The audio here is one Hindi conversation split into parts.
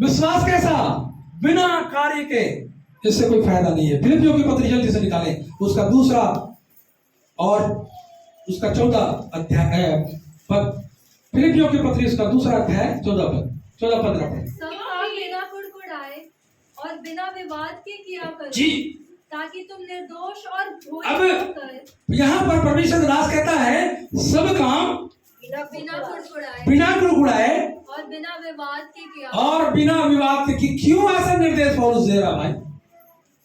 विश्वास कैसा? बिना कार्य के इससे कोई फायदा नहीं है। फिलिपियों की पत्री जल्दी से निकालें, उसका दूसरा और उसका 14 अध्याय पद। फिलिपियों की पत्री उसका दूसरा अध्याय 14 पद पढ़ें। सब काम बिना कुड़कुड़ाए और बिना विवाद के किया करो जी, ताकि तुम निर्दोष और भोले अब होकर यहाँ पर परमेश्वर दास कहता है सब काम बिना कुड़कुड़ाए बिना कुड़कुड़ाए और बिना विवाद के किया और बिना विवाद के। क्यों ऐसा निर्देश पौलुस दे रहा भाई?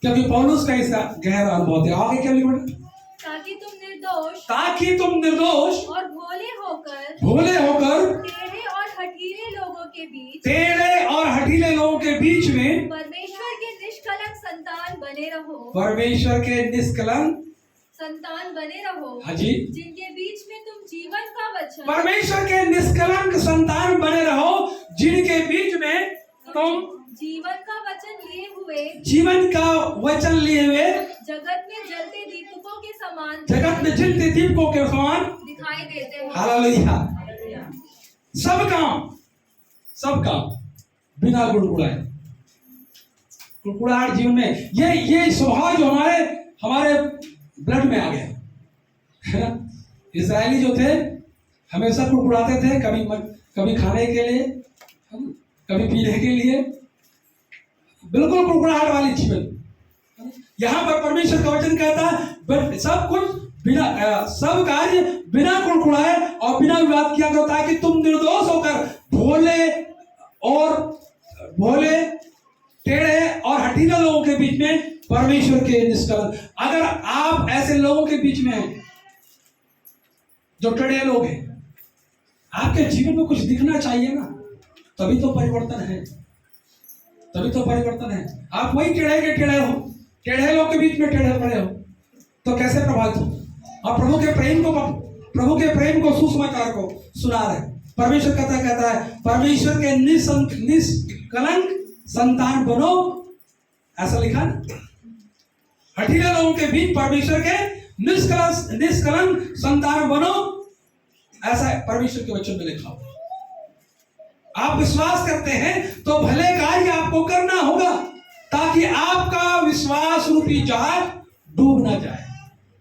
क्योंकि पौलुस का इसका गहरा अनुभव है। आगे क्या लिखा? ताकि तुम निर्दोष और भोले होकर टेढ़े और हठीले लोगों के बीच में परमेश्वर के निष्कलंक संतान बने रहो। हाँ जी, जिनके बीच में तुम जीवन का वचन परमेश्वर के निष्कलंक संतान बने रहो, जिनके बीच में तुम जीवन का वचन लिए हुए जगत में जलते दीपकों के समान दिखाई देते हो। हालेलुया। सब काम बिना कुड़कुड़ाहट जीवन में, ये स्वभाव जो हमारे ब्लड में आ गया है ना। इजरायली जो थे हमेशा कुड़कुड़ाते थे, कभी खाने के लिए, कभी पीने के लिए, बिल्कुल कुड़कुड़ाहट वाली जीवन। यहाँ पर परमेश्वर का वचन कहता है सब कुछ सब कार्य बिना कुड़कुड़ाए और बिना विवाद किया करो, ताकि तुम निर्दोष होकर भोले टेढ़े और हठीले लोगों के बीच में परमेश्वर के निष्कलंक। अगर आप ऐसे लोगों के बीच में हैं जो टेढ़े लोग हैं, आपके जीवन में कुछ दिखना चाहिए ना, तभी तो परिवर्तन है। आप वही टेढ़े के टेढ़े हो, टेढ़े लोग के बीच में टेढ़े पड़े हो तो कैसे प्रभावित हो? और प्रभु के प्रेम को सुसमाचार को सुना रहे। परमेश्वर कहता है परमेश्वर के निष्कलंक संतान बनो, ऐसा लिखा ना। हठीले लोगों के बीच परमेश्वर के निष्कलंक संतान बनो, ऐसा परमेश्वर के वचन में लिखा हो। आप विश्वास करते हैं तो भले कार्य आपको करना होगा, ताकि आपका विश्वास रूपी जहाज डूब ना जाए,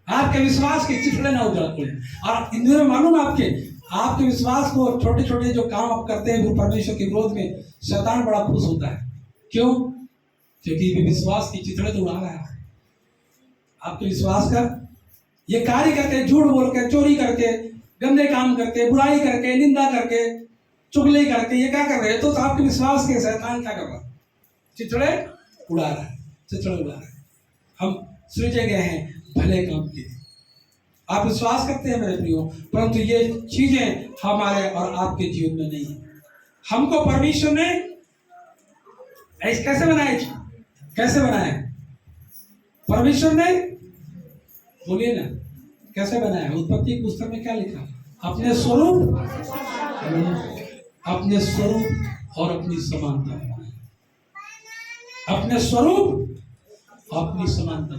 आपके विश्वास के चिथड़े ना उजड़ पड़े। और इन दिनों मालूम आपके विश्वास को छोटे छोटे जो काम आप करते हैं वो परमेश्वर के विरोध में शैतान बड़ा खुश होता है। क्यों? क्योंकि विश्वास की चिथड़े तो उड़ा रहा है। आपके विश्वास का ये कार्य करके, झूठ बोल के, चोरी करके, गंदे काम करके, बुराई करके, निंदा करके, चुगली करके, ये क्या कर रहे हैं? तो आपके विश्वास के शैतान क्या कर रहा है? चिथड़े उड़ा रहा है। हम सृजे गए हैं भले काम के लिए। आप विश्वास करते हैं मेरे प्रियो, परंतु ये चीजें हमारे और आपके जीवन में नहीं है। हमको परमेश्वर ने कैसे बनाया? परमेश्वर ने, बोलिए ना, कैसे बनाया? उत्पत्ति पुस्तक में क्या लिखा? अपने स्वरूप और अपनी समानता। अपने स्वरूप, अपनी समानता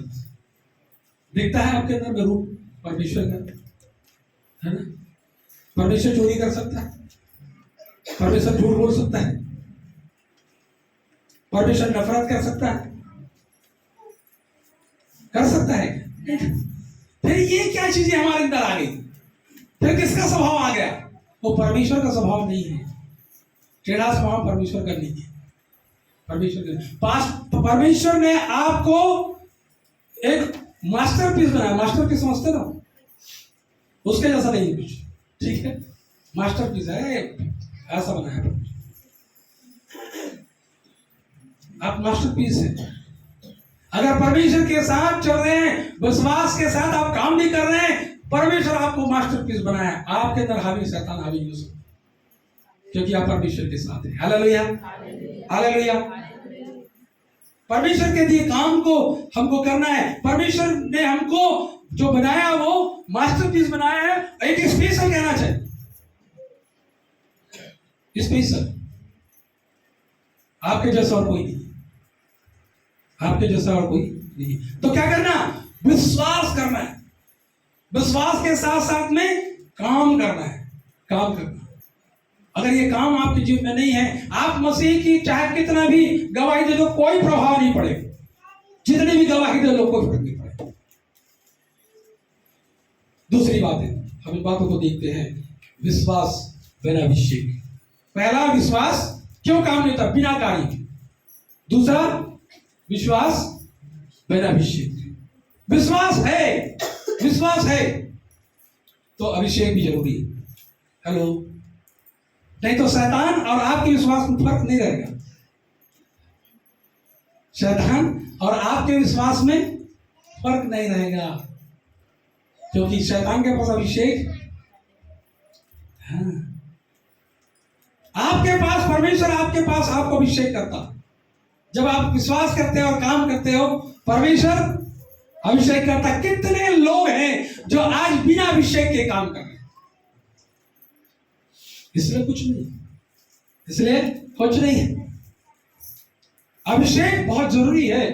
दिखता है आपके अंदर में रूप परमेश्वर का, है ना। परमेश्वर चोरी कर सकता है, परमेश्वर झूठ बोल सकता है, परमेश्वर नफरत कर सकता है। फिर ये क्या चीजें हमारे अंदर आ गई? फिर किसका स्वभाव आ गया? वो परमेश्वर का स्वभाव नहीं है। टेढ़ा स्वभाव परमेश्वर का नहीं है। परमेश्वर ने आपको एक मास्टरपीस बनाया। मास्टरपीस समझते ना? उसके जैसा नहीं कुछ, ठीक है। मास्टरपीस है, ऐसा बनाया। आप मास्टरपीस हैं। अगर परमेश्वर के साथ चल रहे हैं, विश्वास के साथ आप काम नहीं कर रहे हैं, परमेश्वर आपको मास्टरपीस बनाया। आपके अंदर हावी शैतान हावी नहीं हो सकता, क्योंकि आप परमेश्वर के साथ हैं। हालेलुया। परमेश्वर के दिए काम को हमको करना है। परमेश्वर ने हमको जो बनाया वो मास्टरपीस बनाया है। एक स्पेशल कहना चाहिए, स्पेशल। आपके जैसा और कोई नहीं, तो क्या करना? विश्वास करना है। विश्वास के साथ साथ में काम करना है। अगर ये काम आपके जीवन में नहीं है, आप मसीह की चाहे कितना भी गवाही दे दो, कोई प्रभाव नहीं पड़ेगा। जितनी भी गवाही दे लो, कोई फर्क नहीं पड़ेगा। दूसरी बात है, हम इन बातों को देखते हैं। विश्वास बिना अभिषेक। पहला, विश्वास क्यों काम नहीं होता? बिना कार्य। दूसरा, विश्वास बिना अभिषेक। विश्वास है तो अभिषेक भी जरूरी है। हेलो, नहीं तो शैतान और आपके विश्वास में फर्क नहीं रहेगा। शैतान और आपके विश्वास में फर्क नहीं रहेगा, क्योंकि शैतान के पास अभिषेक, हाँ, आपके पास परमेश्वर आपके पास आपको अभिषेक करता। जब आप विश्वास करते हो और काम करते हो, परमेश्वर अभिषेक करता। कितने लोग हैं जो आज बिना अभिषेक के काम कर रहे हैं? इसलिए कुछ नहीं है। अभिषेक बहुत जरूरी है।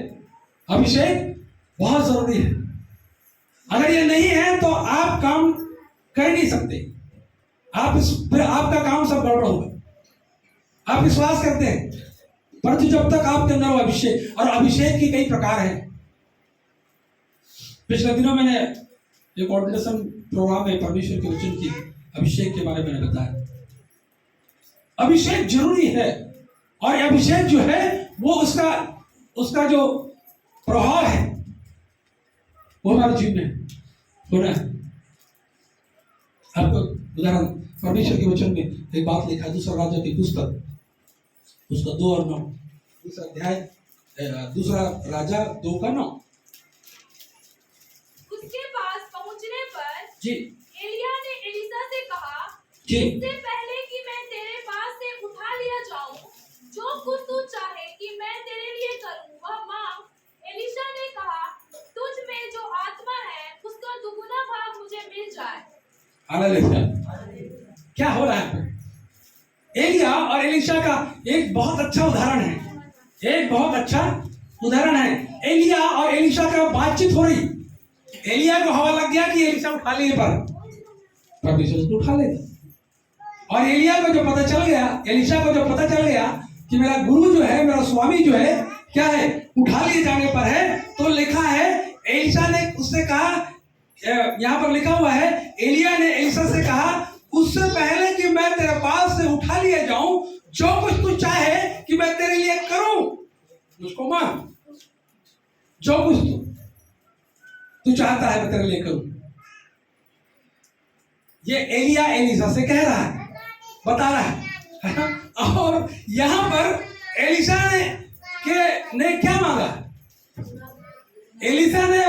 अभिषेक बहुत जरूरी है। अगर ये नहीं है तो आप काम कर नहीं सकते। फिर आपका काम सब गड़बड़ होगा। आप विश्वास करते हैं, परंतु जब तक आपके अंदर अभिषेक, और अभिषेक की कई प्रकार हैं। पिछले दिनों मैंने एक ऑर्डिनेशन प्रोग्राम में परमेश्वर के वचन की अभिषेक के बारे में बताया। अभिषेक जरूरी है, और अभिषेक जो है वो उसका जो प्रभाव है वो हमारे जीवन में होना है। आपको उदाहरण, परमेश्वर के वचन में एक बात लिखा है, दूसरा राजा की पुस्तक, उसका 2 और 9, दूसरा अध्याय, दूसरा राजा 2 का 9। उसके पास पहुंचने पर जी, एलिय्याह ने एलीशा से कहा, जी, इससे पहले कि मैं तेरे पास से उठा लिया जाऊं, जो कुछ तू चाहे कि मैं तेरे लिए करूं वह मांग। एलीशा ने कहा, तुझ में जो आत्मा है उसका दुगुना भाग मुझे मिल जाए। हालेलुया। क्या हो रहा है? एलिय्याह और एलीशा का एक बहुत अच्छा उदाहरण है। एलिय्याह और एलीशा का बातचीत हो रही। एलिय्याह को हवा लग गया कि एलीशा उठा लेने पर परमेश्वर उसको उठा लेगा। और एलिय्याह को जो पता चल गया, एलीशा को जो पता चल गया कि मेरा गुरु जो है, मेरा स्वामी जो है, क्या है, उठा लिए जाने पर है, तो लिखा है एलीशा ने उससे कहा, यहाँ पर लिखा हुआ है, एलिय्याह ने एलीशा से कहा, उससे पहले कि मैं तेरे पास से उठा लिया जाऊं, जो कुछ तू चाहे कि मैं तेरे लिए करूं, मुझको मांग। जो कुछ तू चाहता है मैं तेरे लिए करूं। ये एलिय्याह एलीशा से कह रहा है, बता रहा है। और यहां पर एलीशा ने क्या मांगा? एलीशा ने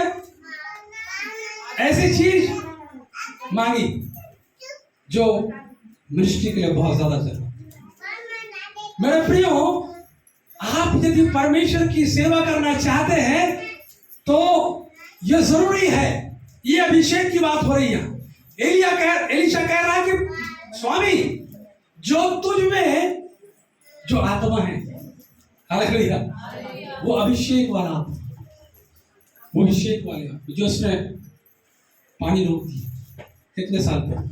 ऐसी चीज मांगी जो मिनिस्ट्री के लिए बहुत ज्यादा जरूरी। मेरे प्रियो, आप यदि परमेश्वर की सेवा करना चाहते हैं तो यह जरूरी है। ये अभिषेक की बात हो रही है। एलीशा कह रहा है कि स्वामी, जो तुझ में जो आत्मा है, हालेलुया, वो अभिषेक वाला, वो अभिषेक वाले जो उसने पानी रोक दिया कितने साल तक?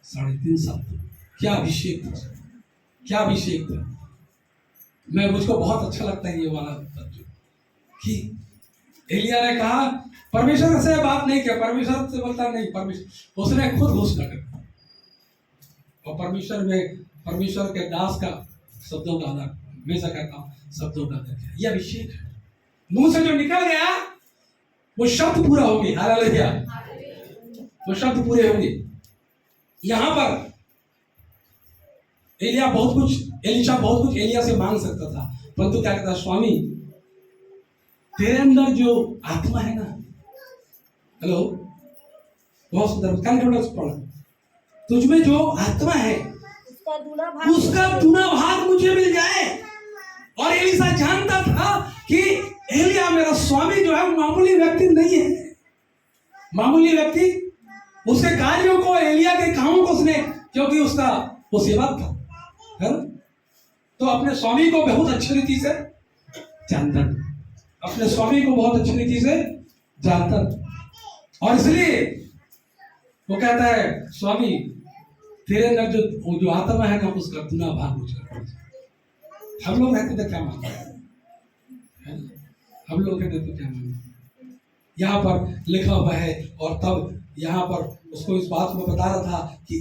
3.5 साल तक। क्या अभिषेक था। मुझको बहुत अच्छा लगता है ये वाला कि एलिय्याह ने कहा, परमेश्वर से बात नहीं किया, परमेश्वर से बोलता नहीं, परमेश्वर उसने खुद घोषणा कर, और परमेश्वर के दास का शब्दों का आदर, हमेशा कहता हूं शब्दों का आदर किया। ये अभिषेक है। मुंह से जो निकल गया वो शब्द पूरा होंगे। हालेलुया, वो शब्द पूरे होंगे। यहां पर एलिशा बहुत कुछ एलिय्याह से मांग सकता था, परंतु क्या कहता, स्वामी, तेरे अंदर जो आत्मा है ना, हेलो, बहुत सुंदर पढ़ा, तुझमें जो आत्मा है उसका दूना भाग मुझे मिल जाए। और एलीशा जानता था कि एलिय्याह मेरा स्वामी जो है मामूली व्यक्ति नहीं है। मामूली व्यक्ति, उसके कार्यों को, एलिय्याह के कामों को उसने, क्योंकि उसका वो सेवक था, है ना, तो अपने स्वामी को बहुत अच्छी रीति से जानता, अपने स्वामी को बहुत अच्छी रीति से जानता, और इसलिए वो कहता है, स्वामी, तेरे अंदर जो आत्मा है ना उसका दुना भाग मुझका। हम लोग रहते तो क्या मानते हैं, हम लोग रहते तो क्या मानते। यहाँ पर लिखा हुआ है और तब यहाँ पर उसको इस बात को बता रहा था कि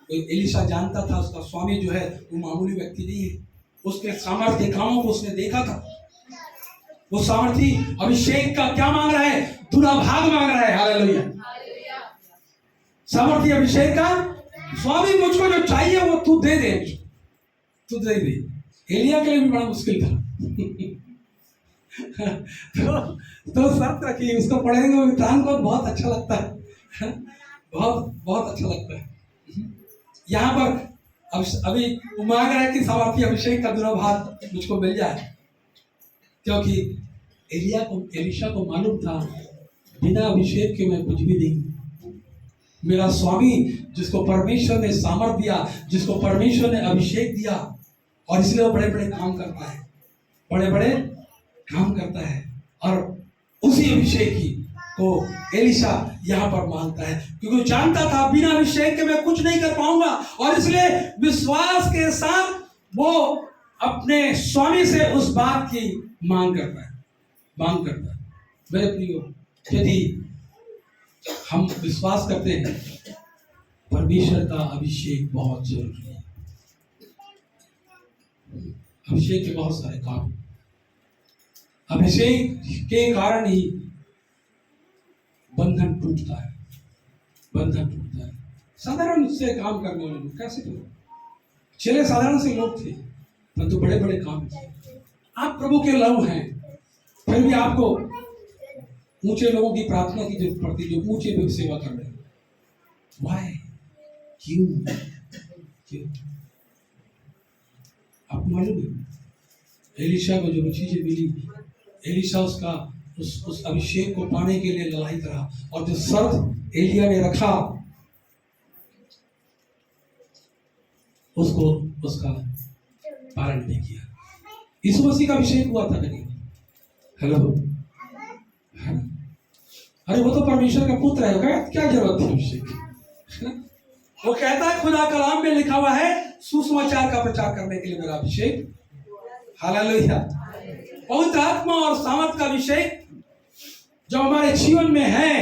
एलिशा जानता था उसका स्वामी जो है वो मामूली व्यक्ति नहीं है। उसके सामर्थ्य के कामों को उसने देखा था। वो सामर्थी अभिषेक का क्या मांग रहा है, दुना भाग मांग रहा है। हालेलुया। सामर्थी अभिषेक का स्वामी मुझको जो चाहिए वो तू दे दे, तू दे दे। एलिया के लिए भी बड़ा मुश्किल था। तो शर्त रखी, उसको पढ़ेंगे विधान को बहुत अच्छा लगता है, बहुत बहुत अच्छा लगता है। यहाँ पर अभी मांग रहा है कि सामर्थी अभिषेक का दुना भाग मुझको मिल जाए, क्योंकि एलिशा को मालूम था बिना अभिषेक के मैं कुछ भी नहीं। मेरा स्वामी जिसको परमेश्वर ने सामर्थ दिया, जिसको परमेश्वर ने अभिषेक दिया, और इसलिए वो बड़े बड़े काम करता है, बड़े बड़े काम करता है। और उसी अभिषेक की को एलिशा यहाँ पर मांगता है, क्योंकि जानता था बिना अभिषेक के मैं कुछ नहीं कर पाऊंगा। और इसलिए विश्वास के साथ वो अपने स्वामी से उस बात की मांग करता है। मेरे प्रियो, यदि हम विश्वास करते हैं परमेश्वर का अभिषेक बहुत जरूरी है। अभिषेक के बहुत सारे काम, अभिषेक के कारण ही बंधन टूटता है, बंधन टूटता है। साधारण उससे काम करने वाले लोग कैसे थे, चले साधारण से लोग थे, परंतु बड़े बड़े काम थे। आप प्रभु के लव हैं, फिर भी आपको ऊंचे लोगों की प्रार्थना की जरूरत पड़ती, जो ऊंचे लोग सेवा कर रहे हैं। वाई, क्यों आपको मालूम है एलिशा को जो चीजें मिली, एलिशा उसका उस अभिषेक को पाने के लिए लड़ाई करा, और जो शर्त एलिया ने रखा उसको उसका पालन नहीं किया। यीशु मसीह का अभिषेक हुआ था कहीं? हेलो, अरे वो तो परमेश्वर का पुत्र है, क्या जरूरत है अभिषेक की? वो कहता है खुदा कलाम में लिखा हुआ है सुसमाचार का प्रचार करने के लिए मेरा अभिषेक। हालेलुया। पवित्र आत्मा और सामर्थ का अभिषेक जो हमारे जीवन में है,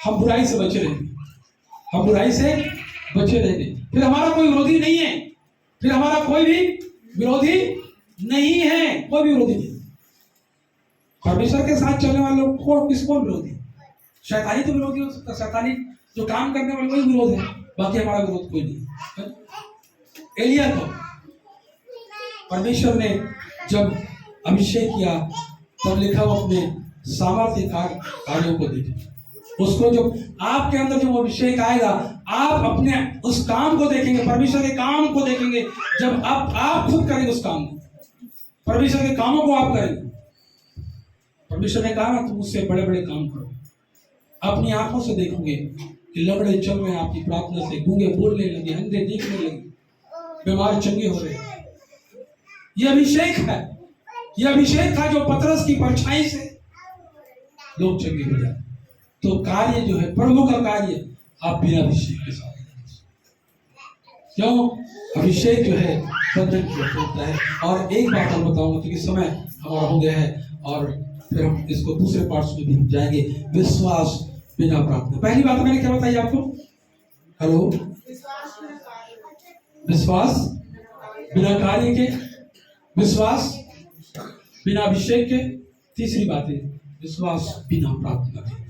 हम बुराई से बचे रहेंगे, हम बुराई से बचे रहेंगे। फिर हमारा कोई विरोधी नहीं है, फिर हमारा कोई भी विरोधी नहीं है, कोई भी विरोधी नहीं। परमेश्वर के साथ चलने वाले लोग को किसको विरोधी? शैतानी तो विरोधी हो सकता, शैतानी जो काम करने वाले वही विरोध है, बाकी हमारा विरोध कोई नहीं। एलिया को परमेश्वर ने जब अभिषेक किया तब लिखा वो अपने सामर्थ्य कार्यों को देखे। उसको जो आपके अंदर जो अभिषेक आएगा, आप अपने उस काम को देखेंगे, परमेश्वर के काम को देखेंगे। जब आप खुद करेंगे उस काम को, परमेश्वर के कामों को आप करेंगे। परमेश्वर ने कहा ना तुम उससे बड़े बड़े काम करो। अपनी आंखों से देखोगे कि लंगड़े चल रहे हैं आपकी प्रार्थना से, गूंगे बोलने लगे, अंधे देखने लगे, बीमार चंगे हो रहे हैं। यह अभिषेक है, यह अभिषेक था जो पतरस की परछाई से लोग चंगे हो जाते। तो कार्य जो है प्रभु का कार्य आप बिना अभिषेक के साथ, क्यों? अभिषेक जो है बंधन किया होता है। और एक बात हम बताऊंगा क्योंकि समय हमारा हो गया है, और फिर हम इसको दूसरे पार्ट्स में भी जाएंगे। विश्वास बिना प्रार्थना। पहली बात मैंने क्या बताई आपको? हेलो, विश्वास बिना कार्य के, विश्वास बिना अभिषेक के। तीसरी बात है विश्वास बिना प्रार्थना के।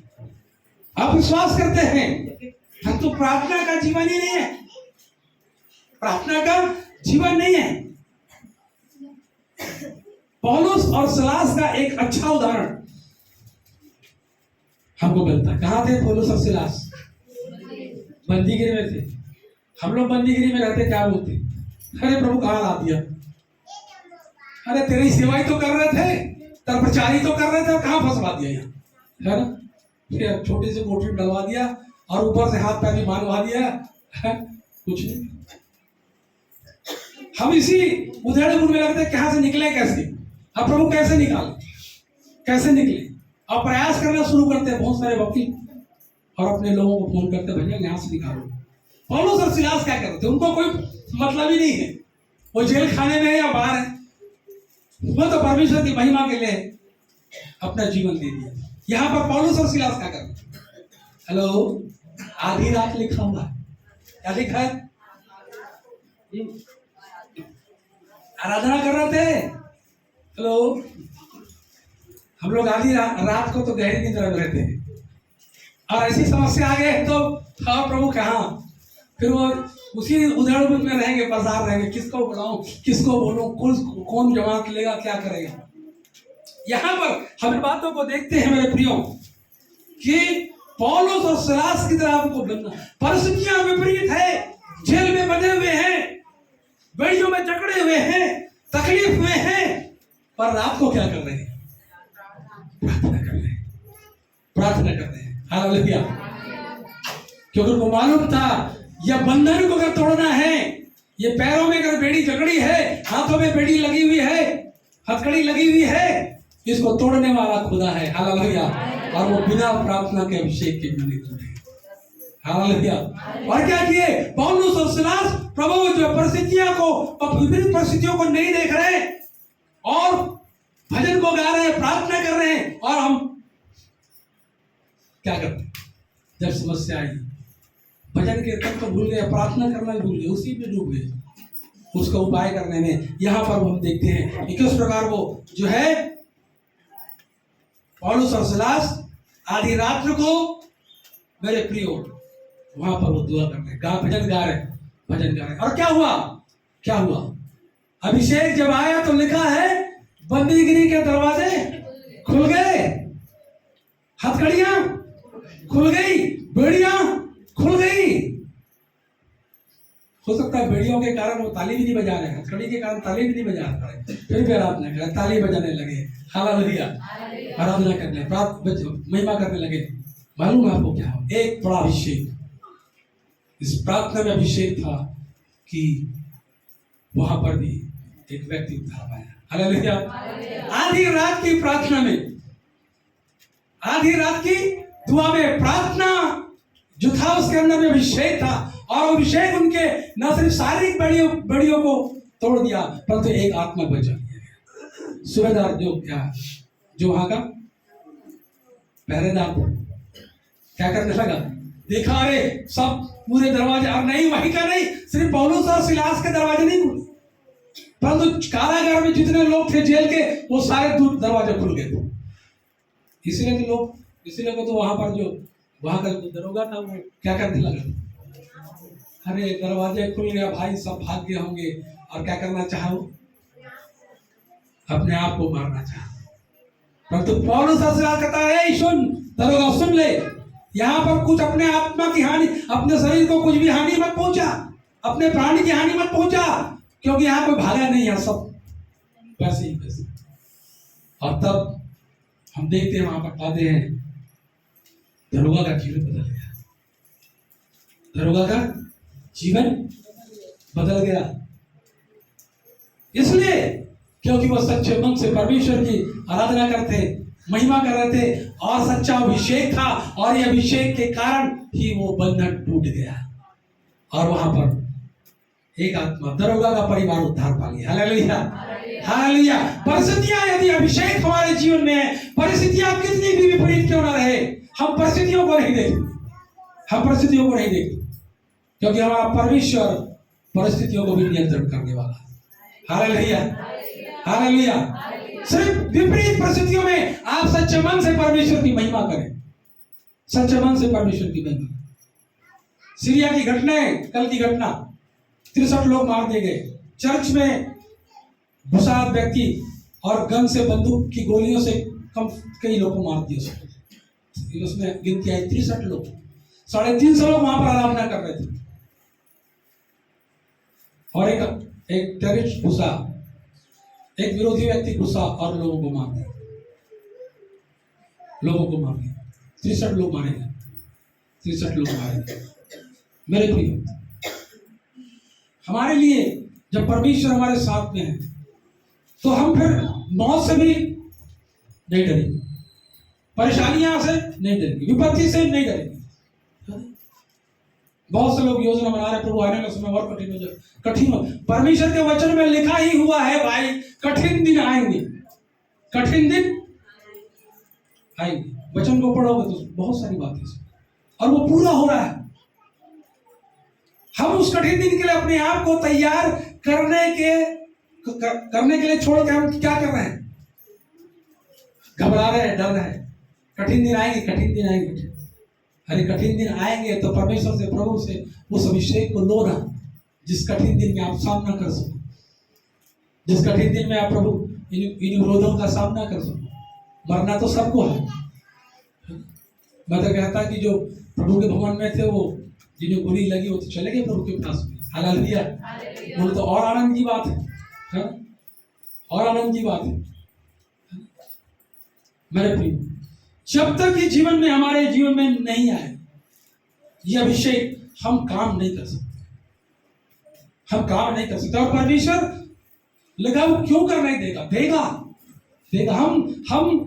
आप विश्वास करते हैं, हम तो प्रार्थना का जीवन ही नहीं है, प्रार्थना का जीवन नहीं है। पौलुस और सिलास का एक अच्छा उदाहरण हमको मिलता है। कहाँ थे पौलुस और सिलास? बंदीगिरी में थे। हम लोग बंदीगिरी में रहते क्या बोलते? अरे प्रभु कहाँ ला दिया? अरे तेरी सेवाई तो कर रहे थे, तेरा प्रचार ही तो कर रहे थे, कहाँ फंसवा दिया यहाँ, है ना? फिर छोटी सी कोठरी में डलवा दिया और ऊपर से हाथ पैर भी बांधवा दिया, है? कुछ नहीं। हम इसी उधेड़ बुन में लगते कहाँ से निकले कैसे? अब प्रभु कैसे निकाले, कैसे निकले? और प्रयास करना शुरू करते हैं बहुत सारे वकील, और अपने लोगों को फोन करते भैया यहाँ से निकालो, पौलुस और सिलास क्या करते, उनको कोई मतलब ही नहीं है, वो जेल खाने में है या बाहर है, वो तो परमेश्वर की महिमा के लिए अपना जीवन दे दिया। यहाँ पर पौलुस और सिलास क्या करते? हेलो, आधी रात लिखा हुआ है, क्या लिखा है? आराधना कर रहे थे। हेलो, हम लोग आधी रात को तो गहरी नींद में रहते हैं, और ऐसी समस्या आ गए तो हाँ प्रभु कहाँ, फिर वो उसी उधड़ बुध में रहेंगे, बाजार रहेंगे, किसको बुलाऊं, किसको बोलूं, कौन जवाब लेगा, क्या करेगा। यहाँ पर हम बातों को देखते हैं मेरे प्रियो कि पौलुस और सिलास की तरह आपको बनना, परिस्थितियां विपरीत है, जेल में बंधे हुए हैं, बेड़ियों में जकड़े हुए हैं, तकलीफ में हैं, पर रात को क्या कर रहे हैं? प्रार्थना कर रहे हैं, प्रार्थना कर रहे हैं। हालेलुया। क्योंकि उनको मालूम था यह बंधन को अगर तोड़ना है, ये पैरों में अगर बेड़ी जकड़ी है, हाथों में बेड़ी लगी हुई है, हथकड़ी लगी हुई है, इसको तोड़ने वाला खुदा है। हालेलुया। और वो बिना प्रार्थना के अभिषेक के नहीं टूटे। हालेलुया। और क्या किए पौलुस और सिलास? प्रभु जो परिस्थितियों को, विभिन्न परिस्थितियों को नहीं देख रहे और भजन को गा रहे हैं, प्रार्थना कर रहे हैं, और हम क्या करते? जब समस्या आई, भजन कीर्तन तो भूल गए, प्रार्थना करना भूल गए, उसी में डूब गए, उसका उपाय करने में। यहाँ पर हम देखते हैं कि किस प्रकार वो जो है पौलुस और सिलास आधी रात्र को, मेरे प्रियो, वहां पर वो दुआ कर रहे, भजन गा रहे, भजन गा रहे। और क्या हुआ? क्या हुआ? अभिषेक जब आया तो लिखा है बंदीगिरी के दरवाजे खुल गए, हथकड़ियां खुल गई, बेड़ियां खुल गई। हो सकता है बेड़ियों के कारण वो ताली भी नहीं बजा रहे, हथकड़ी के कारण ताली भी नहीं बजा रहे, फिर भी आराधना कर, ताली बजाने लगे, हालेलुया, आराधना करने, महिमा करने लगे। मालूम है आपको क्या हो? एक बड़ा अभिषेक, इस प्रार्थना में अभिषेक था कि वहां पर भी एक व्यक्ति उद्धार पाया। हालेलुया। आधी रात की प्रार्थना में, आधी रात की दुआ में, प्रार्थना जो था उसके अंदर में अभिषेक था, और अभिषेक उनके न सिर्फ शारीरिक बेड़ियों को तोड़ दिया, परंतु एक आत्मा बचा दिया गया। सूबेदार जो वहां का पहरेदार क्या करने लगा? देखा, अरे सब पूरे दरवाजे, और नहीं वहीं का नहीं, सिर्फ पौलुस और सिलास के दरवाजे नहीं खुले, परंतु कारागार में जितने लोग थे जेल के, वो सारे दरवाजे खुल गए थे। इसीलिए तो वहां पर जो वहां का जो दरोगा था वो क्या करने लगा? अरे दरवाजे खुल गया भाई, सब भाग गए होंगे, और क्या करना चाहो? अपने आप को मारना चाहा। परंतु पौलुस और सिलास कहता है, सुन दरोगा, सुन ले, यहाँ पर कुछ अपने आत्मा की हानि, अपने शरीर को कुछ भी हानि मत पहुंचा, अपने प्राण की हानि मत पहुंचा, क्योंकि यहाँ कोई भागा नहीं है, सब वैसे ही वैसे। और तब हम देखते हैं, वहां पर पाते हैं दरोगा का जीवन बदल गया, दरोगा का जीवन बदल गया। इसलिए क्योंकि वो सच्चे मन से परमेश्वर की आराधना करते, महिमा कर रहे थे, और सच्चा अभिषेक था, और ये अभिषेक के कारण ही वो बंधन टूट गया, और वहां पर एक आत्मा, दरोगा का परिवार उद्धार पा लिया। Hallelujah, hallelujah. परिस्थितियां यदि अभिषेक हमारे जीवन में है, परिस्थितियां कितनी भी विपरीत क्यों ना रहे, हम परिस्थितियों को नहीं देखते, हम परिस्थितियों को नहीं देखते, क्योंकि हमारा परमेश्वर परिस्थितियों को भी नियंत्रण करने वाला है। Hallelujah, hallelujah. सिर्फ विपरीत परिस्थितियों में आप सच्चे मन से परमेश्वर की महिमा करें, सच्चे मन से परमेश्वर की महिमा। सीरिया की घटनाएं, कल की घटना, 63 लोग मार दिए गए, चर्च में घुसा व्यक्ति और गन से, बंदूक की गोलियों से कई लोगों को मार दिया। उसमें गिनती आई 63 लोग, 350 लोग वहां पर आराधना कर रहे थे, और एक टेररिस्ट घुसा, एक विरोधी व्यक्ति घुसा और लोगों को मार दिया, लोगों को मार दिया। 63 लोग मारे गए, 63 लोग मारे गए। मेरे प्रिय, हमारे लिए जब परमेश्वर हमारे साथ में है, तो हम फिर मौत से भी नहीं डरेंगे, परेशानियां से नहीं डरेंगे, विपत्ति से नहीं डरेंगे। बहुत से लोग योजना बना रहे हैं, प्रभु आने वाला समय और कठिन हो जाए, कठिन हो। परमेश्वर के वचन में लिखा ही हुआ है भाई, कठिन दिन आएंगे, कठिन दिन आएंगे। वचन को पढ़ोगे तो बहुत सारी बातें और वो पूरा हो रहा है। हम उस कठिन दिन के लिए अपने आप को तैयार करने के लिए छोड़ के हम क्या कर रहे हैं? घबरा रहे हैं, डर रहे हैं। कठिन दिन आएंगे, कठिन दिन आएंगे। अरे कठिन दिन आएंगे तो परमेश्वर से, प्रभु से उस अभिषेक को लो ना, जिस कठिन दिन में आप सामना कर सको, जिस कठिन दिन में आप प्रभु इन विरोधों का सामना कर सको। मरना तो सबको है। मैं तो कहता कि जो प्रभु के भवन में थे, वो जिन्हें गोली लगी वो तो चले गए प्रभु के पास में। हालेलुया, बोले तो और आनंद की बात है, और आनंद की बात है। मेरे प्रिय, जब तक ये जीवन में, हमारे जीवन में नहीं आए ये अभिषेक, हम काम नहीं कर सकते, हम काम नहीं कर सकते। और परमेश्वर लगा वो क्यों कर नहीं देगा? देगा, देगा। हम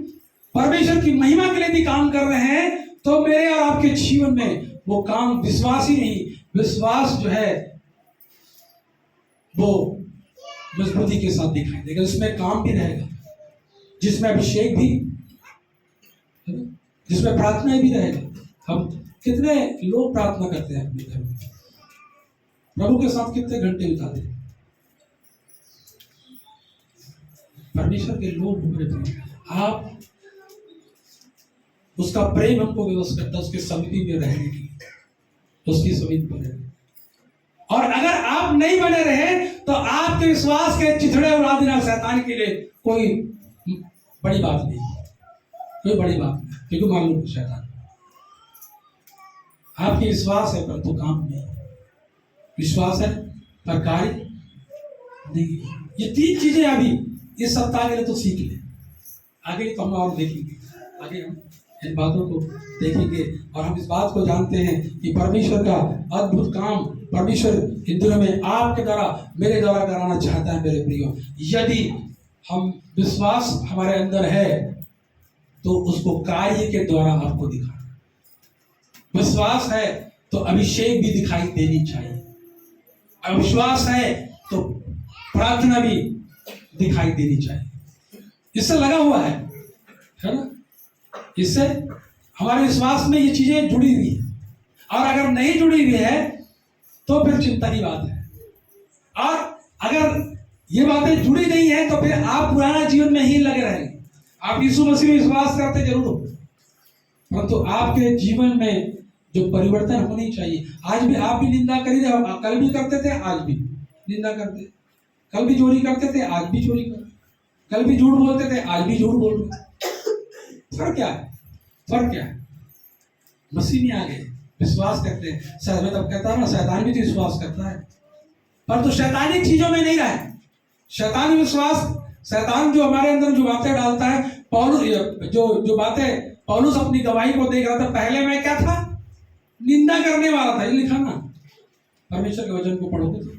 परमेश्वर की महिमा के लिए भी काम कर रहे हैं, तो मेरे और आपके जीवन में वो काम विश्वास ही नहीं, विश्वास जो है वो मजबूती के साथ दिखाई देगा। उसमें काम भी रहेगा, जिसमें अभिषेक भी, जिसमें प्रार्थना भी रहेगा। हम कितने लोग प्रार्थना करते हैं अपने घर में, प्रभु के साथ कितने घंटे बिताते हैं? परमेश्वर के लोग मेरे प्रिय, आप उसका प्रेम हमको व्यवस्था करता है, उसके समीप में रहने की, उसकी समीप में रहने। और अगर आप नहीं बने रहे तो आपके विश्वास के चिथड़े उड़ा देना शैतान के लिए कोई बड़ी बात नहीं, कोई बड़ी बात नहीं। क्योंकि मालूम है शैतान, आपकी विश्वास है परंतु काम नहीं, विश्वास है पर कार्य नहीं। ये तीन चीजें अभी इस सप्ताह के लिए तो सीख ले, आगे तो हम और देखेंगे, आगे हम इन बातों को देखेंगे। और हम इस बात को जानते हैं कि परमेश्वर का अद्भुत काम परमेश्वर इन दिनों में आपके द्वारा, मेरे द्वारा कराना चाहता है। मेरे प्रियो, यदि हम विश्वास हमारे अंदर है तो उसको कार्य के द्वारा आपको दिखाना। विश्वास है तो अभिषेक भी दिखाई देनी चाहिए, अविश्वास है तो प्रार्थना भी दिखाई देनी चाहिए। इससे लगा हुआ है ना, इससे हमारे विश्वास में ये चीजें जुड़ी हुई है। और अगर नहीं जुड़ी हुई है तो फिर चिंता की बात है। और अगर ये बातें जुड़ी नहीं है तो फिर आप पुराना जीवन में ही लगे रहेंगे। आप यीशु मसीह में विश्वास करते जरूर हो, परंतु आपके जीवन में जो परिवर्तन होनी चाहिए। आज भी आप भी निंदा कर रहे हो, कल भी करते थे, आज भी निंदा करते, कल भी चोरी करते थे, आज भी चोरी करते, कल भी झूठ बोलते थे, आज भी झूठ बोल रहे। फर्क क्या है? फर्क क्या है? मसीह में आ गए, विश्वास करते हैं। शायद मैं तब कहता हूं ना, शैतान भी तो विश्वास करता है, पर तो शैतानिक चीजों में नहीं रहे। शैतानी विश्वास, शैतान जो हमारे अंदर जो बातें डालता है, पौलुस जो बातें पौलुस अपनी गवाही को देख रहा था, पहले मैं क्या था? निंदा करने वाला था। ये लिखा ना, परमेश्वर के वचन को पढ़ोगे तो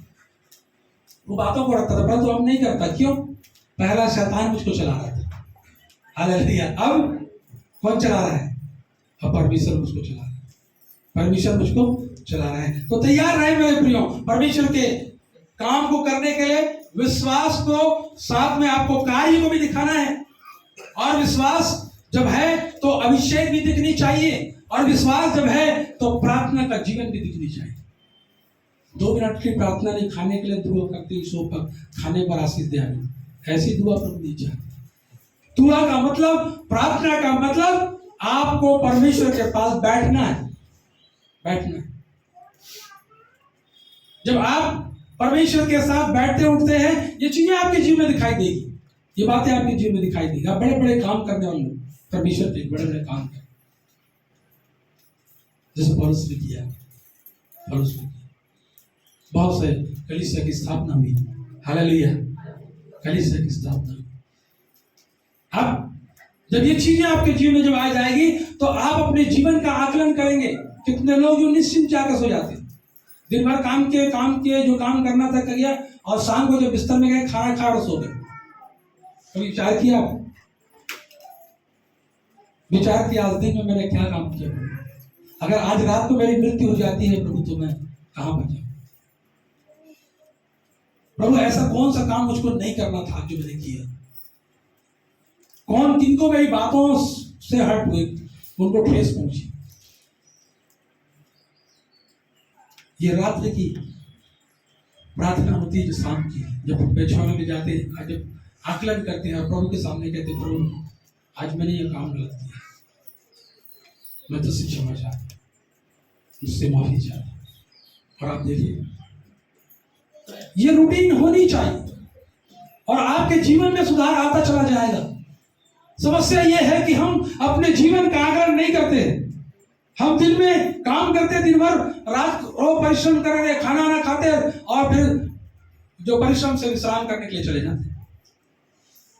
वो बातों को रखता था, परंतु अब नहीं करता। क्यों? पहला शैतान मुझको चला रहा था, हालेलुया। अब कौन चला रहा है? अब परमेश्वर मुझको चला रहा है, परमेश्वर मुझको चला रहा है। तो तैयार रहे मेरे प्रियो, परमेश्वर के काम को करने के लिए। विश्वास को साथ में आपको कार्य को भी दिखाना है, और विश्वास जब है तो अभिषेक भी दिखनी चाहिए, और विश्वास जब है तो प्रार्थना का जीवन भी दिखनी चाहिए। 2 मिनट की प्रार्थना नहीं, खाने के लिए दुआ करते सो पर खाने पर आशीष दे, ऐसी दुआ प्रभु नहीं चाहते। दुआ का मतलब, प्रार्थना का मतलब आपको परमेश्वर के पास बैठना है, बैठना है। जब आप परमेश्वर के साथ बैठते उठते हैं, ये चीजें आपके जीवन में दिखाई देगी, ये बातें आपके जीवन में दिखाई देगी। आप बड़े बड़े काम करने वाले लोग, परमेश्वर के बड़े बड़े काम करें, जैसे पौलुस ने किया, पौलुस ने किया। बहुत से कलीसिया की स्थापना हुई, हालेलुया, कलीसिया की स्थापना हुई। अब जब ये चीजें आपके जीवन में जब आ जाएगी तो आप अपने जीवन का आकलन करेंगे। कितने लोग जो निश्चिंत जाकर सो जाते, दिन भर काम किए, जो काम करना था किया, और शाम को जब बिस्तर में गए, खाना खा और सो गए। कभी विचार किया? विचार किया आज दिन में मैंने क्या काम किया? अगर आज रात को मेरी मृत्यु हो जाती है प्रभु तो मैं कहां बचा? प्रभु ऐसा कौन सा काम मुझको नहीं करना था जो मैंने किया? कौन किनको मेरी बातों से हट हुई, उनको ठेस पहुंची? ये रात्रि की प्रार्थना होती है जो शाम की, जब बेचौने में जाते हैं, जब आकलन करते हैं और प्रभु के सामने कहते हैं, प्रभु आज मैंने ये काम गलत किया, मैं तुझसे क्षमा चाहता हूं, मुझसे माफी चाहता हूं। और आप देखिए ये रूटीन होनी चाहिए और आपके जीवन में सुधार आता चला जाएगा। समस्या यह है कि हम अपने जीवन का आकलन नहीं करते। हम दिन में काम करते, दिन भर रात रो परिश्रम कर रहे, खाना ना खाते और फिर जो परिश्रम से विश्राम करने के लिए चले जाते,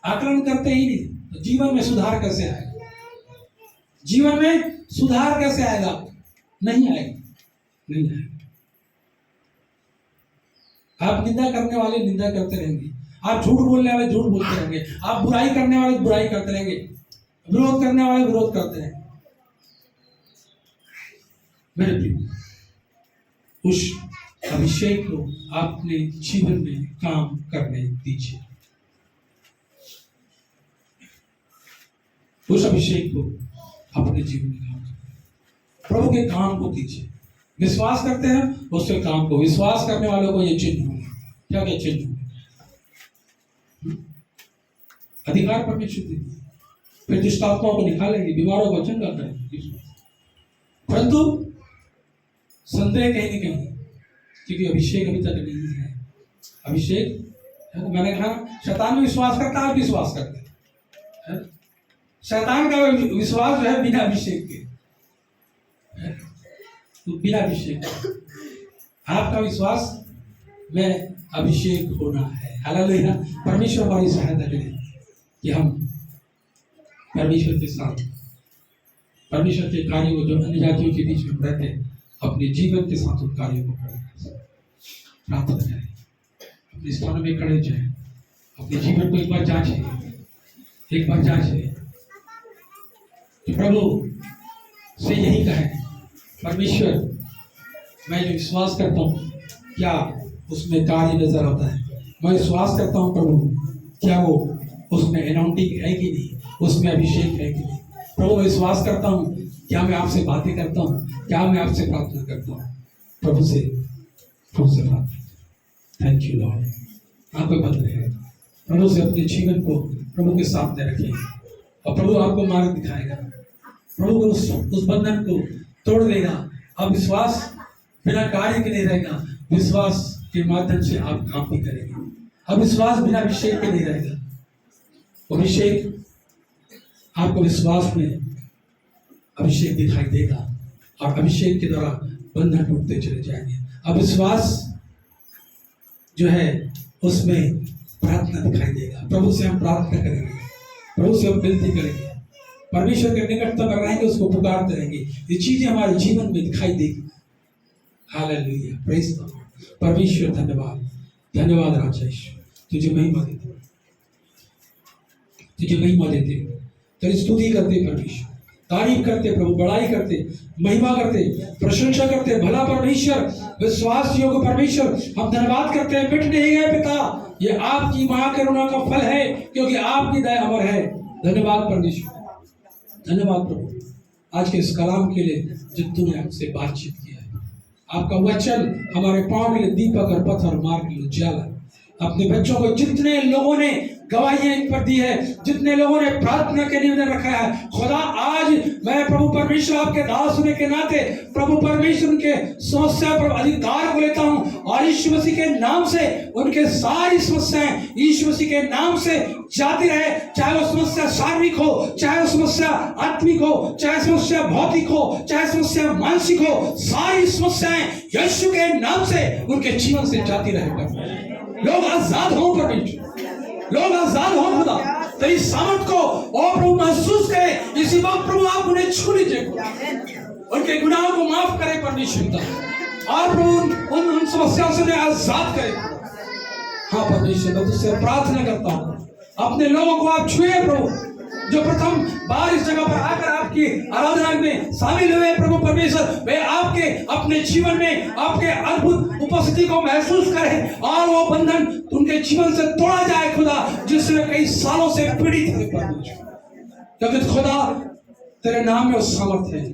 आकलन करते ही नहीं, तो जीवन में सुधार कैसे आएगा? जीवन में सुधार कैसे आएगा? नहीं आएगा, नहीं आएगा। आप निंदा करने वाले निंदा करते रहेंगे, आप झूठ बोलने वाले झूठ बोलते रहेंगे, आप बुराई करने वाले बुराई करते रहेंगे, विरोध करने वाले विरोध करते रहेंगे। मेरे प्रिय, उस अभिषेक को अपने जीवन में काम करने दीजिए। उस अभिषेक को अपने जीवन में काम करें, प्रभु के काम को कीजिए। विश्वास करते हैं उसके काम को, विश्वास करने वालों को ये चिन्ह होगा। क्या क्या चिन्ह होगा? अधिकार परमेश्वर देंगे, फिर दुष्ट आत्माओं को निकालेंगे, बीमारों को चंगा करेंगे। परंतु संदेह कहीं नहीं कहीं, क्योंकि अभिषेक अभी तक नहीं है। अभिषेक मैंने कहा शैतान में विश्वास करता है, आप विश्वास करते हैं। शैतान का विश्वास जो है बिना अभिषेक के, तो बिना अभिषेक आपका विश्वास में अभिषेक होना है। हालेलुया। परमेश्वर हमारी सहायता करे कि हम परमेश्वर के साथ, परमेश्वर के कार्यों को जो अन्य जातियों के बीच में रहते हैं, अपने जीवन के साथ उन कार्यों को करें। प्रार्थना करें, अपने स्थानों में खड़े जाएं, अपने जीवन को एक बार जांचें, एक बार जांचें कि प्रभु से यही कहें, परमेश्वर मैं जो विश्वास करता हूँ क्या उसमें कार्य नजर आता है? मैं विश्वास करता हूँ प्रभु क्या वो उसमें अनाउंटिंग है कि नहीं, उसमें अभिषेक है कि नहीं? प्रभु मैं विश्वास करता हूँ क्या मैं आपसे बातें करता हूँ, क्या मैं आपसे प्रार्थना करता हूँ? प्रभु से बात। Thank you Lord. आपको बंद रहे, प्रभु से अपने जीवन को प्रभु के सामने रखें और प्रभु आपको मार्ग दिखाएगा। प्रभु उस बंधन को तोड़ देगा। अब विश्वास बिना कार्य के नहीं रहेगा, विश्वास के माध्यम से आप काम भी करेंगे। अब विश्वास बिना अभिषेक के नहीं रहेगा। अभिषेक आपको विश्वास में अभिषेक दिखाई देगा और अभिषेक के द्वारा बंधन टूटते चले जाएंगे। अब विश्वास जो है उसमें प्रार्थना दिखाई देगा। प्रभु से हम प्रार्थना करेंगे, प्रभु से हम विनती करेंगे, परमेश्वर के निकटतम अगर रहेंगे, उसको पुकारते रहेंगे, ये चीजें हमारे जीवन में दिखाई देगी। Hallelujah, praise the Lord. परमेश्वर धन्यवाद, धन्यवाद राजा ईश्वर, तुझे महिमा देते, तुझे महिमा देते, तेरी स्तुति करते परमेश्वर, तारीफ करते प्रभु, बड़ाई करते, महिमा करते, प्रशंसा करते। भला परमेश्वर, विश्वास योग्य परमेश्वर, हम धन्यवाद करते हैं। मिट नहीं गए पिता, ये आपकी महाकरुणा का फल है, क्योंकि आपकी दया अमर है। धन्यवाद परमेश्वर, धन्यवाद प्रभु आज के इस कलाम के लिए जो तूने हमसे बातचीत किया है। आपका वचन हमारे पांव के लिए दीपक और पथ और मार्ग के लिए उजाला। अपने बच्चों को जितने लोगों ने गवाहियां इन पर दी है, जितने लोगों ने प्रार्थना के निवेदन रखा है, खुदा आज मैं प्रभु परमेश्वर आपके दास होने के नाते प्रभु परमेश्वर के समस्या पर अधिकार को लेता हूं और यीशु मसीह के नाम से उनके सारी समस्याएं यीशु मसीह के नाम से जाती रहे। चाहे वो समस्या शारीरिक हो, चाहे वो समस्या आत्मिक हो, चाहे समस्या भौतिक हो, चाहे समस्या मानसिक हो, सारी समस्याएं यीशु के नाम से उनके जीवन से जाती रहे। लोग आजाद हों परमेश्वर, लोग आजाद हों खुदा, तेरी सामर्थ को और प्रभु महसूस करें। इसी वक्त प्रभु आप उन्हें छू लीजिए, उनके गुनाहों को माफ करें परमेश्वर, और प्रभु उन समस्याओं से उन्हें आजाद करें। हाँ परमेश्वर, मैं तुझसे प्रार्थना करता हूँ, अपने लोगों को आप छुए प्रभु, जो प्रथम बार इस जगह पर आकर आपकी आराधना में शामिल हुए प्रभु परमेश्वर, वे आपके अपने जीवन में आपके अद्भुत उपस्थिति को महसूस करें और वो बंधन उनके जीवन से तोड़ा जाए खुदा, जिसमें कई सालों से पीड़ित थे परमेश्वर। क्योंकि खुदा तेरे नाम में सामर्थ्य है,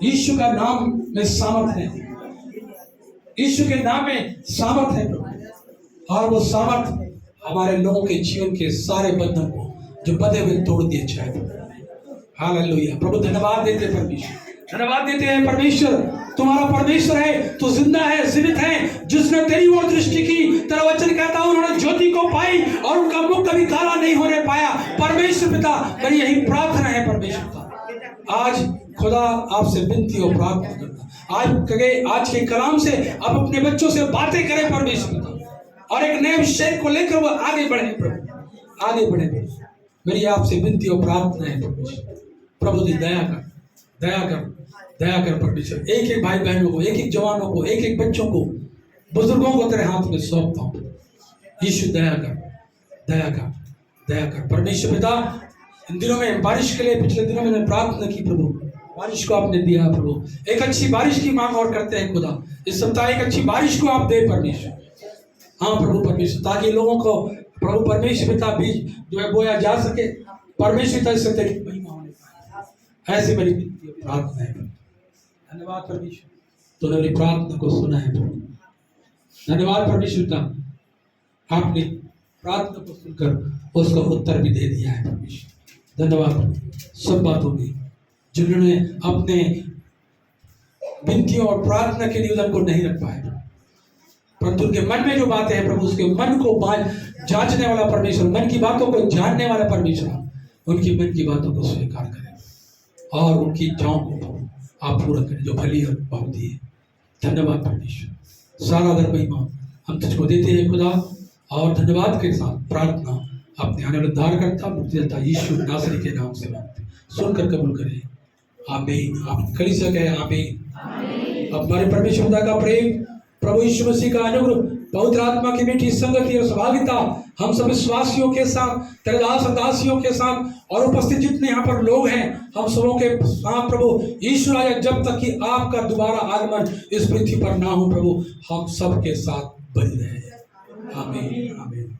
यीशु का नाम में सामर्थ्य है, यीशु के नाम में सामर्थ्य है प्रभु। और वो सामर्थ्य हमारे लोगों के जीवन के सारे बंधन को जो बंधे हुए तोड़ दिए जाए। हालेलुया प्रभु, धन्यवाद देते हैं परमेश्वर, धन्यवाद देते हैं परमेश्वर। तुम्हारा परमेश्वर है तो जिंदा है, जीवित है, जिसने तेरी ओर दृष्टि की। तेरा वचन कहता है उन्होंने ज्योति को पाई और उनका मुख कभी काला नहीं होने पाया। परमेश्वर पिता, मेरी यही प्रार्थना है परमेश्वर पिता, आज खुदा आपसे विनती और प्रार्थना करता, आज के कलाम से आप अपने बच्चों से बातें करें परमेश्वर पिता, और एक नए विषय को लेकर वो आगे बढ़े प्रभु, आगे बढ़े। मेरी आपसे विनती और प्रार्थना है परमेश्वर प्रभु जी, दया कर, दया कर, दया कर परमेश्वर। एक एक भाई बहनों को, एक एक जवानों को, एक एक बच्चों को, बुजुर्गों को तेरे हाथ में सौंपता हूं। यीशु दया कर, दया कर, दया कर परमेश्वर पिता। इन दिनों में बारिश के लिए पिछले दिनों में मैंने प्रार्थना की प्रभु, बारिश को आपने दिया प्रभु। एक अच्छी बारिश की मांग और करते हैं खुदा, इस सप्ताह एक अच्छी बारिश को आप दे परमेश्वर। हाँ प्रभु परमेश्वर, ताकि लोगों को प्रभु परमेश्वर पिता बीज जो है बोया जा सके परमेश्वर पिता, इससे तेरी महिमा होने पाए। ऐसी मेरी विनती और प्रार्थना है। धन्यवाद परमेश्वर, तूने मेरी प्रार्थना को सुना है प्रभु। धन्यवाद परमेश्वर पिता, आपने प्रार्थना को सुनकर उसका उत्तर भी दे दिया है परमेश्वर। धन्यवाद सब बातों में जिन्होंने अपने विनतियों और प्रार्थना के निवेदन को नहीं रख पाए, परंतु उनके मन में जो बातें हैं प्रभु, उसके मन को जांचने वाला परमेश्वर, मन की बातों को जानने वाला परमेश्वर, उनकी मन की बातों को स्वीकार करें और उनकी इच्छाओं को आप पूरा करें जो भली और बहुती है। धन्यवाद परमेश्वर, सारा आदर महिमा हम तुझको देते हैं खुदा, और धन्यवाद के साथ प्रार्थना अपने आने वाले उद्धारकर्ता मुक्तिदाता यीशु नासरी के नाम से मांगते, सुनकर कबूल करें। आमीन। आप खड़ी से कहें आमीन। अब हमारे परमेश्वर पिता का प्रेम, प्रभु यीशु मसीह का अनुग्रह, पवित्र आत्मा की मीठी संगति और सहभागिता हम सब विश्वासियों के साथ, तेरे दास और दासियों के साथ, और उपस्थित जितने यहाँ पर लोग हैं हम सबों के साथ प्रभु यीशु राजा, जब तक कि आपका दोबारा आगमन इस पृथ्वी पर ना हो प्रभु, हम सब के साथ बनी रहे। आमीन, आमीन।